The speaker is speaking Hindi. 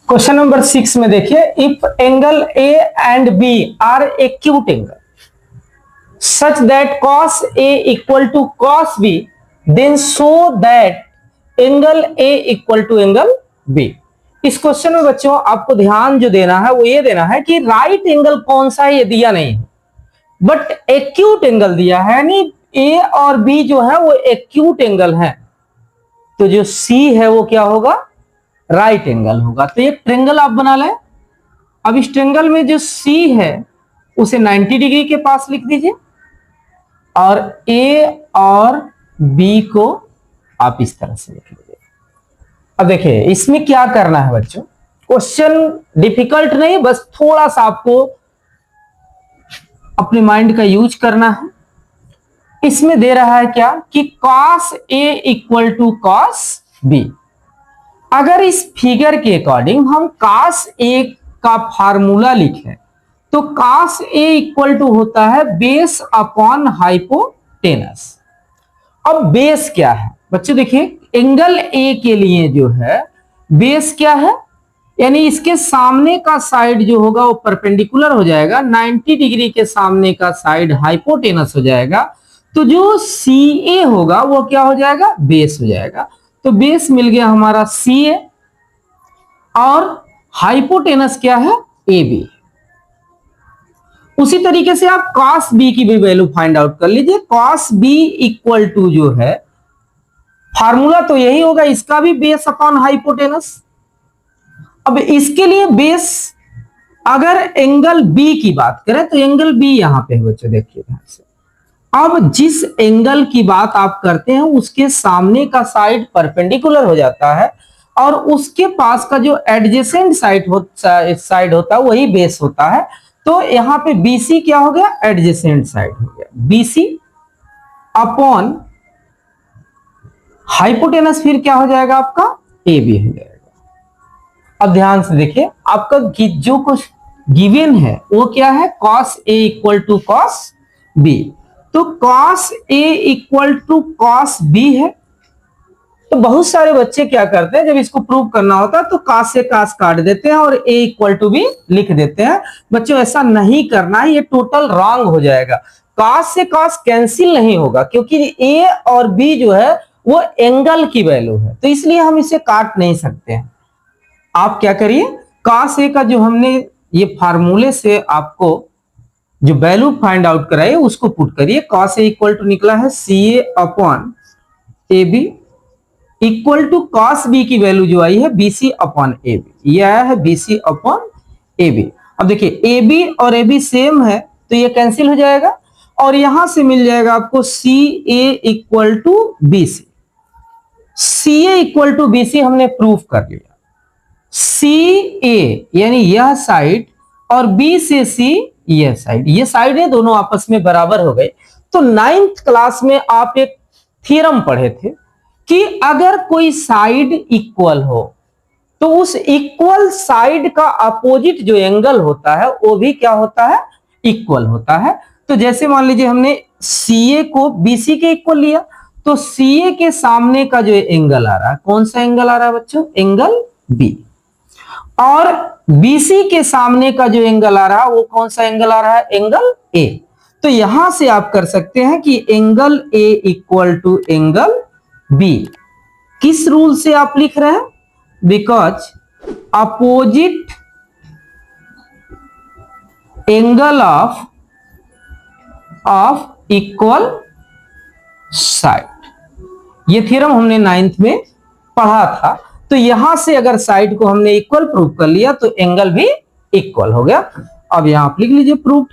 क्वेश्चन नंबर 6 में देखिए, if angle A and B are acute angle such that cos A equal to cos B, then show that angle A equal to angle B। इस क्वेश्चन में बच्चों आपको ध्यान जो देना है वो ये देना है कि राइट एंगल कौन सा है ये दिया नहीं है, बट एक्यूट एंगल दिया है, यानी ए और बी जो है वो एक्यूट एंगल है, तो जो सी है वो क्या होगा, राइट एंगल होगा। तो एक ट्रेंगल आप बना लें। अब इस ट्रेंगल में जो सी है उसे 90 डिग्री के पास लिख दीजिए और ए और बी को आप इस तरह से लिख लीजिए। अब देखिए इसमें क्या करना है बच्चों, क्वेश्चन डिफिकल्ट नहीं, बस थोड़ा सा आपको अपने माइंड का यूज करना है। इसमें दे रहा है क्या कि cos A equal to cos B। अगर इस फिगर के अकॉर्डिंग हम cos A का फार्मूला लिखें तो cos A इक्वल टू होता है बेस अपॉन हाइपोटेनस। अब बेस क्या है बच्चों, देखिए एंगल A के लिए जो है बेस क्या है, यानी इसके सामने का साइड जो होगा वो परपेंडिकुलर हो जाएगा, 90 डिग्री के सामने का साइड हाइपोटेनस हो जाएगा, तो जो सी ए होगा वो क्या हो जाएगा, बेस हो जाएगा। तो बेस मिल गया हमारा सी ए और हाइपोटेनस क्या है, ए बी। उसी तरीके से आप cos b की भी वैल्यू फाइंड आउट कर लीजिए। cos b इक्वल टू जो है फार्मूला तो यही होगा, इसका भी बेस अपॉन हाइपोटेनस। अब इसके लिए बेस अगर एंगल बी की बात करें तो एंगल बी यहां पे है बच्चों, देखिए ध्यान से। अब जिस एंगल की बात आप करते हैं उसके सामने का साइड परपेंडिकुलर हो जाता है और उसके पास का जो एडजेसेंट साइड होता है वही बेस होता है। तो यहां पे BC क्या हो गया, एडजेसेंट साइड हो गया, BC अपॉन हाइपोटेनस फिर क्या हो जाएगा आपका, AB हो जाएगा। अब ध्यान से देखिए आपका जो कुछ गिवन है वो क्या है, cos A equal to cos B। तो cos A equal to cos B है। तो बहुत सारे बच्चे क्या करते हैं, जब इसको प्रूव करना होता है तो cos से cos काट देते हैं और A इक्वल टू B लिख देते हैं। बच्चों ऐसा नहीं करना है, ये टोटल रॉन्ग हो जाएगा। cos से cos कैंसिल नहीं होगा क्योंकि A और B जो है वो एंगल की वैल्यू है, तो इसलिए हम इसे काट नहीं सकते हैं। आप क्या करिए, cos A का जो हमने ये फार्मूले से आपको जो वैल्यू फाइंड आउट कराई उसको पुट करिए। cos A इक्वल टू निकला है CA upon AB equal to cos B की वैल्यू जो आई है BC अपॉन AB, ये आया है BC अपॉन AB। अब देखिए AB और AB सेम है तो ये कैंसिल हो जाएगा और यहां से मिल जाएगा आपको CA equal to BC। CA equal to BC हमने प्रूफ कर लिया। CA यानी यह साइड और B से C यह साइड, ये साइड है दोनों आपस में बराबर हो गए। तो 9th क्लास में आप एक थ्योरम पढ़े थे कि अगर कोई साइड इक्वल हो तो उस इक्वल साइड का अपोजिट जो एंगल होता है वो भी क्या होता है, इक्वल होता है। तो जैसे मान लीजिए हमने CA को BC के इक्वल लिया तो CA के सामने का जो एंगल आ रहा है, कौन सा एंगल आ रहा है बच्चों, एंगल B। और BC के सामने का जो एंगल आ रहा है वो कौन सा एंगल आ रहा है, एंगल A। तो यहां से आप कर सकते हैं कि angle A equal to angle B। किस रूल से आप लिख रहे हैं, because opposite angle of equal side. ये थ्योरम हमने 9th में पढ़ा था। तो यहां से अगर साइड को हमने इक्वल प्रूव कर लिया तो एंगल भी इक्वल हो गया। अब यहां आप लिख लीजिए प्रूफ।